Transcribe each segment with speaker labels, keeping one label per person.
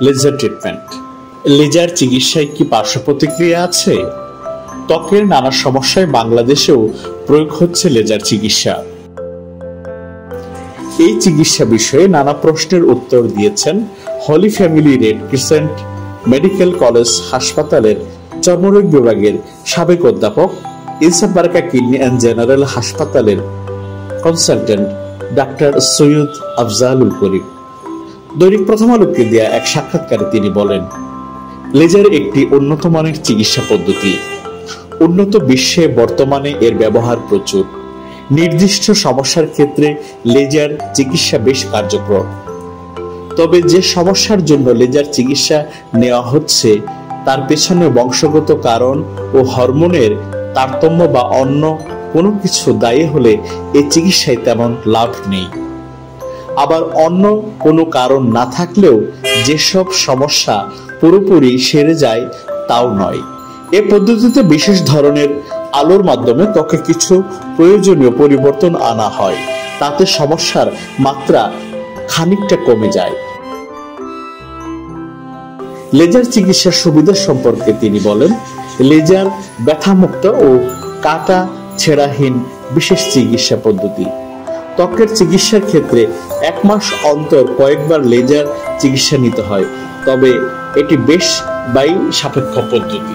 Speaker 1: Laser treatment. Laser চিকিৎসায় কি পার্শ্ব প্রতিক্রিয়া আছে? ত্বকের নানা সমস্যায় বাংলাদেশেও প্রয়োগ হচ্ছে লেজার চিকিৎসা। এই চিকিৎসা বিষয়ে নানা প্রশ্নের উত্তর দিয়েছেন holy family red crescent medical college হাসপাতালের চর্মরোগ বিভাগের সাবেক অধ্যাপক, Insaf Barakah kidney and general হাসপাতালের কনসালটেন্ট ডাক্তার সৈয়দ আফজালুল করিম। দৈনিক প্রথম আলোকে দেয়া এক সাক্ষাৎকারে তিনি বলেন, লেজার একটি উন্নত মানের চিকিৎসা পদ্ধতি। উন্নত বিশ্বে বর্তমানে এর ব্যবহার প্রচুর। নির্দিষ্ট সমস্যার ক্ষেত্রে লেজার চিকিৎসা বেশ কার্যকর। তবে যে সমস্যার জন্য লেজার চিকিৎসা নেওয়া হচ্ছে তার পেছনে বংশগত কারণ ও হরমোনের তারতম্য বা অন্য কোনো কিছু দায়ী হলে এই চিকিৎসায় তেমন লাভ নেই। আবার অন্য কোনো কারণ না থাকলেও যেসব সমস্যা পুরোপুরি সেরে যায় তাও নয়। এ পদ্ধতিতে বিশেষ ধরনের আলোর মাধ্যমে ত্বকে কিছু প্রয়োজনীয় পরিবর্তন আনা হয়, তাতে সমস্যার মাত্রা খানিকটা কমে যায়। লেজার চিকিৎসার সুবিধা সম্পর্কে তিনি বলেন, লেজার ব্যথামুক্ত ও কাটা ছেঁড়াহীন বিশেষ চিকিৎসা পদ্ধতি। ত্বকের চিকিৎসার ক্ষেত্রে 1 মাস অন্তর কয়েকবার লেজার চিকিৎসা নিতে হয়, তবে এটি বেশ ব্যয় সাপেক্ষ পদ্ধতি।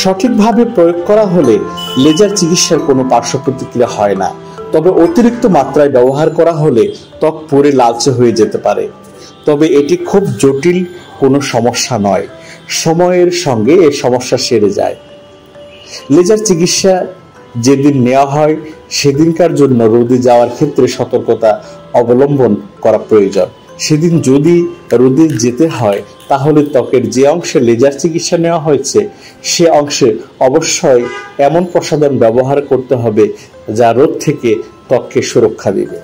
Speaker 1: সঠিকভাবে প্রয়োগ করা হলে লেজার চিকিৎসার কোনো পার্শ্ব প্রতিক্রিয়া হয় না, তবে অতিরিক্ত মাত্রায় ব্যবহার করা হলে ত্বক পুড়ে লালচে হয়ে যেতে পারে। তবে এটি খুব জটিল কোনো সমস্যা নয়, সময়ের সঙ্গে এই সমস্যা সেরে যায়। লেজার চিকিৎসা যেদিন নেওয়া হয় সেদিনকার জন্য রোদে যাওয়ার ক্ষেত্রে সতর্কতা অবলম্বন করা প্রয়োজন। সেদিন যদি রোদে যেতে হয় তাহলে ত্বকের যে অংশে লেজার চিকিৎসা নেওয়া হয়েছে সে অংশে অবশ্যই এমন প্রসাধন ব্যবহার করতে হবে যা রোদ থেকে ত্বককে সুরক্ষা দেবে।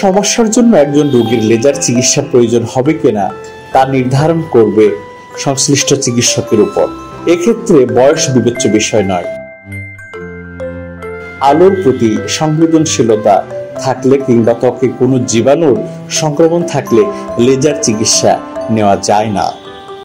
Speaker 1: সমস্যার জন্য একজন রোগীর লেজার চিকিৎসা প্রয়োজন হবে কিনা তা নির্ধারণ করবে সংশ্লিষ্ট চিকিৎসকের উপর। এক্ষেত্রে বয়স বিবেচ্য বিষয় নয়। আলোর প্রতি সংবেদনশীলতা থাকলে কিংবা ত্বকে কোনো জীবাণুর সংক্রমণ থাকলে লেজার চিকিৎসা নেওয়া যায় না।